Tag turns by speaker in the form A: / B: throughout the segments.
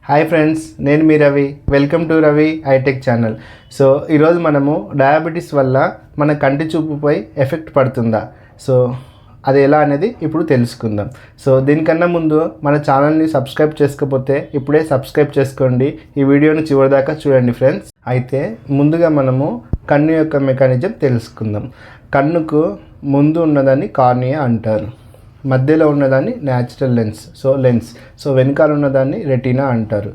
A: Hi friends, నేను మీ Ravi. Welcome to Ravi hitech channel. So ఈరోజు మనము డయాబెటీస్ వల్ల మన కంటి చూపుపై ఎఫెక్ట్ పడుతుందా, సో అది ఎలా అనేది ఇప్పుడు తెలుసుకుందాం. సో దీనికన్నా ముందు మన ఛానల్ని సబ్స్క్రైబ్ చేసుకోకపోతే ఇప్పుడే సబ్స్క్రైబ్ చేసుకోండి. ఈ వీడియోని చివరిదాకా చూడండి ఫ్రెండ్స్. అయితే ముందుగా మనము కన్ను యొక్క మెకానిజం తెలుసుకుందాం. కన్నుకు ముందు ఉన్నదాన్ని కార్నియా అంటారు, మధ్యలో ఉన్నదాన్ని న్యాచురల్ లెన్స్, సో వెనకాల ఉన్నదాన్ని రెటీనా అంటారు.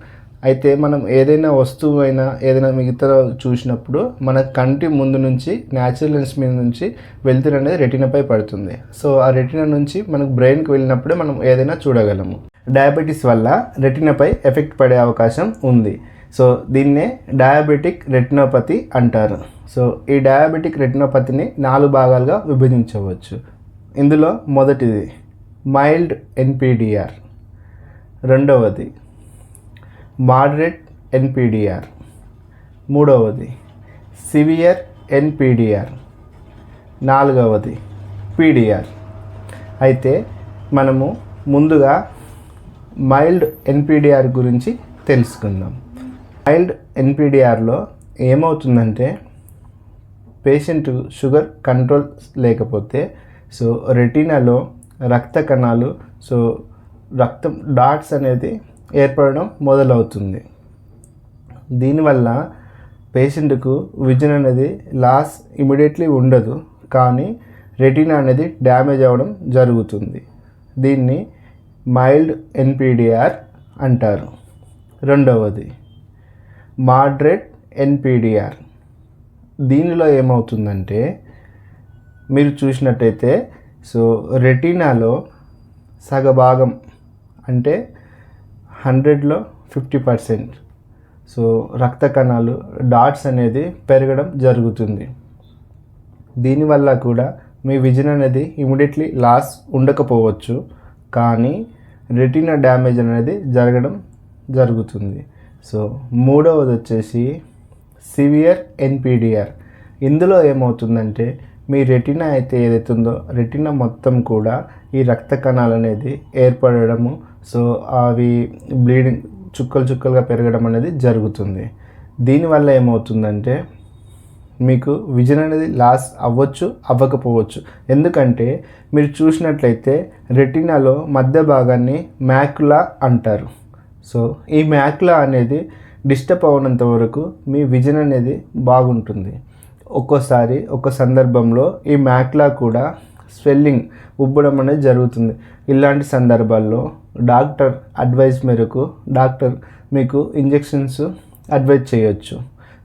A: అయితే మనం ఏదైనా వస్తువు అయినా ఏదైనా మిగతా చూసినప్పుడు మన కంటి ముందు నుంచి న్యాచురల్ లెన్స్ మీద నుంచి వెలుతురు అనేది రెటీనాపై పడుతుంది. సో ఆ రెటీనా నుంచి మనకు బ్రెయిన్కి వెళ్ళినప్పుడే మనం ఏదైనా చూడగలము. డయాబెటీస్ వల్ల రెటీనాపై ఎఫెక్ట్ పడే అవకాశం ఉంది. సో దీన్నే డయాబెటిక్ రెటినోపతి అంటారు. సో ఈ డయాబెటిక్ రెటినోపతిని 4 భాగాలుగా విభజించవచ్చు. ఇందులో మొదటిది మైల్డ్ ఎన్పిడిఆర్, రెండవది మోడరేట్ ఎన్పిడిఆర్, మూడవది సివియర్ ఎన్పిడిఆర్, నాలుగవది పిడిఆర్. అయితే మనము ముందుగా మైల్డ్ ఎన్పిడిఆర్ గురించి తెలుసుకుందాం. మైల్డ్ ఎన్పిడిఆర్లో ఏమవుతుందంటే పేషెంట్ షుగర్ కంట్రోల్ లేకపోతే సో రెటీనాలో రక్త కణాలు, సో రక్తం డాట్స్ అనేది ఏర్పడడం మొదలవుతుంది. దీనివల్ల పేషెంట్కు విజన్ అనేది లాస్ ఇమీడియట్లీ ఉండదు, కానీ రెటీనా అనేది డ్యామేజ్ అవ్వడం జరుగుతుంది. దీన్ని మైల్డ్ ఎన్పిడిఆర్ అంటారు. రెండవది మోడరేట్ ఎన్పిడిఆర్. దీనిలో ఏమవుతుందంటే మీరు చూసినట్టయితే సో రెటీనాలో సగభాగం అంటే 100లో 50% సో రక్త కణాలు డాట్స్ అనేది పెరగడం జరుగుతుంది. దీనివల్ల కూడా మీ విజన్ అనేది ఇమీడియట్లీ లాస్ ఉండకపోవచ్చు, కానీ రెటీనా డ్యామేజ్ అనేది జరగడం జరుగుతుంది. సో మూడవది వచ్చేసి సివియర్ ఎన్పిడిఆర్. ఇందులో ఏమవుతుందంటే మీ రెటీనా అయితే ఏదైతే ఉందో రెటీనా మొత్తం కూడా ఈ రక్త కణాలు అనేది ఏర్పడము, సో అవి బ్లీడింగ్ చుక్కలుగా పెరగడం అనేది జరుగుతుంది. దీనివల్ల ఏమవుతుందంటే మీకు విజన్ అనేది లాస్ అవ్వచ్చు, అవ్వకపోవచ్చు. ఎందుకంటే మీరు చూసినట్లయితే రెటీనాలో మధ్య భాగాన్ని మ్యాక్యులా అంటారు. సో ఈ మ్యాక్యులా అనేది డిస్టర్బ్ అవ్వనంత వరకు మీ విజన్ అనేది బాగుంటుంది. ఒక్కోసారి ఒక సందర్భంలో ఈ మ్యాక్యులా కూడా స్వెల్లింగ్, ఉబ్బడం అనేది జరుగుతుంది. ఇలాంటి సందర్భాల్లో డాక్టర్ అడ్వైస్ మేరకు డాక్టర్ మీకు ఇంజెక్షన్స్ అడ్వైజ్ చేయొచ్చు.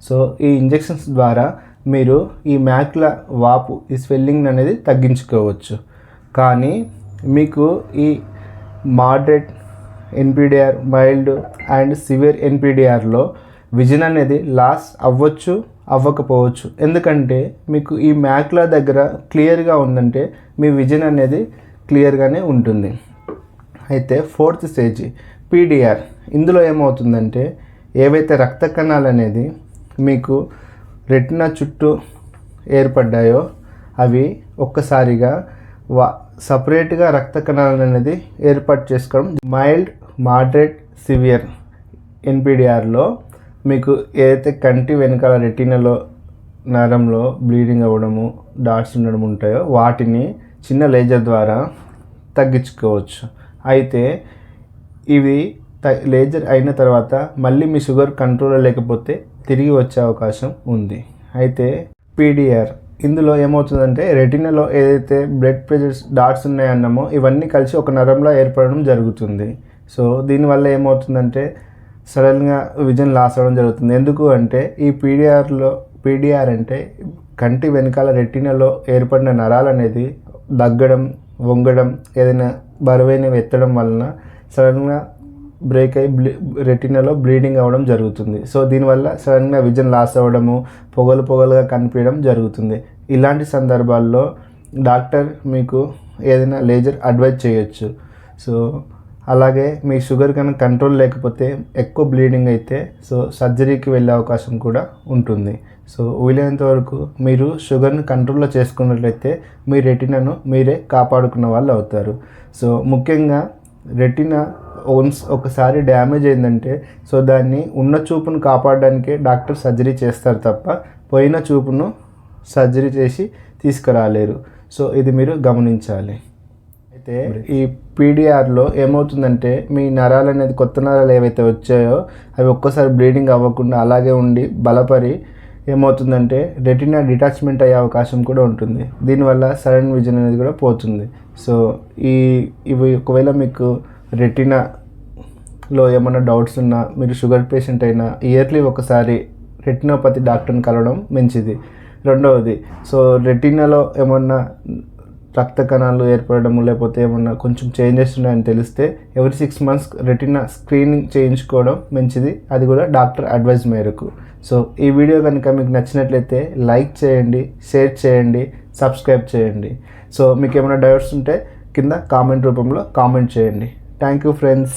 A: సో ఈ ఇంజెక్షన్స్ ద్వారా మీరు ఈ మ్యాక్యులా వాపు, ఈ స్వెల్లింగ్ అనేది తగ్గించుకోవచ్చు. కానీ మీకు ఈ moderate NPDR, mild and severe ఎన్పిడిఆర్లో విజన్ అనేది లాస్ అవ్వచ్చు, అవ్వకపోవచ్చు. ఎందుకంటే మీకు ఈ మ్యాక్యులా దగ్గర క్లియర్గా ఉందంటే మీ విజన్ అనేది క్లియర్గానే ఉంటుంది. అయితే 4th స్టేజ్ పిడిఆర్. ఇందులో ఏమవుతుందంటే ఏవైతే రక్త కణాలు అనేది మీకు రెటినా చుట్టూ ఏర్పడ్డాయో అవి ఒక్కసారిగా సపరేట్గా రక్త కణాలు అనేది ఏర్పాటు చేసుకోవడం. మైల్డ్, మోడరేట్, సివియర్ ఎన్పిడిఆర్లో మీకు ఏదైతే కంటి వెనకాల రెటీనాలో నరంలో బ్లీడింగ్ అవ్వడము, డాట్స్ ఉండడం ఉంటాయో వాటిని చిన్న లేజర్ ద్వారా తగ్గించుకోవచ్చు. అయితే ఇవి లేజర్ అయిన తర్వాత మళ్ళీ మీ షుగర్ కంట్రోల్లో లేకపోతే తిరిగి వచ్చే అవకాశం ఉంది. అయితే పిడిఆర్, ఇందులో ఏమవుతుందంటే రెటీనాలో ఏదైతే బ్లడ్ ప్రెషర్స్ డాట్స్ ఉన్నాయన్నామో ఇవన్నీ కలిసి ఒక నరంలో ఏర్పడడం జరుగుతుంది. సో దీనివల్ల ఏమవుతుందంటే సడన్గా విజన్ లాస్ అవ్వడం జరుగుతుంది. ఎందుకు అంటే ఈ పిడిఆర్ అంటే కంటి వెనకాల రెటీనాలో ఏర్పడిన నరాలు అనేది దగ్గడం, వంగడం, ఏదైనా బరువైనవి ఎత్తడం వలన సడన్గా బ్రేక్ అయ్యి రెటీనాలో బ్లీడింగ్ అవ్వడం జరుగుతుంది. సో దీనివల్ల సడన్గా విజన్ లాస్ అవ్వడము, పొగలుగా కనిపించడం జరుగుతుంది. ఇలాంటి సందర్భాల్లో డాక్టర్ మీకు ఏదైనా లేజర్ అడ్వైజ్ చేయొచ్చు. సో అలాగే మీ షుగర్ కనుక కంట్రోల్ లేకపోతే ఎక్కువ బ్లీడింగ్ అయితే సో సర్జరీకి వెళ్ళే అవకాశం కూడా ఉంటుంది. సో వీలైనంత వరకు మీరు షుగర్ని కంట్రోల్లో చేసుకున్నట్లయితే మీ రెటీనాను మీరే కాపాడుకున్న వాళ్ళు అవుతారు. సో ముఖ్యంగా రెటీనా ఒకసారి డ్యామేజ్ అయిందంటే సో దాన్ని ఉన్న చూపును కాపాడడానికే డాక్టర్ సర్జరీ చేస్తారు తప్ప పోయిన చూపును సర్జరీ చేసి తీసుకురాలేరు. సో ఇది మీరు గమనించాలి. అయితే ఈ పీడిఆర్లో ఏమవుతుందంటే మీ నరాలు అనేది కొత్త నరాలు ఏవైతే వచ్చాయో అవి ఒక్కసారి బ్లీడింగ్ అవ్వకుండా అలాగే ఉండి బలపరి ఏమవుతుందంటే రెటినా డిటాచ్మెంట్ అయ్యే అవకాశం కూడా ఉంటుంది. దీనివల్ల సడన్ విజన్ అనేది కూడా పోతుంది. సో ఇవి ఒకవేళ మీకు రెటినాలో ఏమైనా డౌట్స్ ఉన్నా, మీరు షుగర్ పేషెంట్ అయినా ఇయర్లీ ఒకసారి రెటినోపతి డాక్టర్ని కలవడం మంచిది. రెండవది, సో రెటినాలో ఏమన్నా రక్త కణాలు ఏర్పడము లేకపోతే ఏమన్నా కొంచెం చేంజెస్ ఉన్నాయని తెలిస్తే ఎవ్రీ 6 months రెటినా స్క్రీనింగ్ చేయించుకోవడం మంచిది. అది కూడా డాక్టర్ అడ్వైజ్ మేరకు. సో ఈ వీడియో కనుక మీకు నచ్చినట్లయితే లైక్ చేయండి, షేర్ చేయండి, సబ్స్క్రైబ్ చేయండి. సో మీకు ఏమైనా డౌట్స్ ఉంటే కింద కామెంట్ రూపంలో కామెంట్ చేయండి. Thank you friends.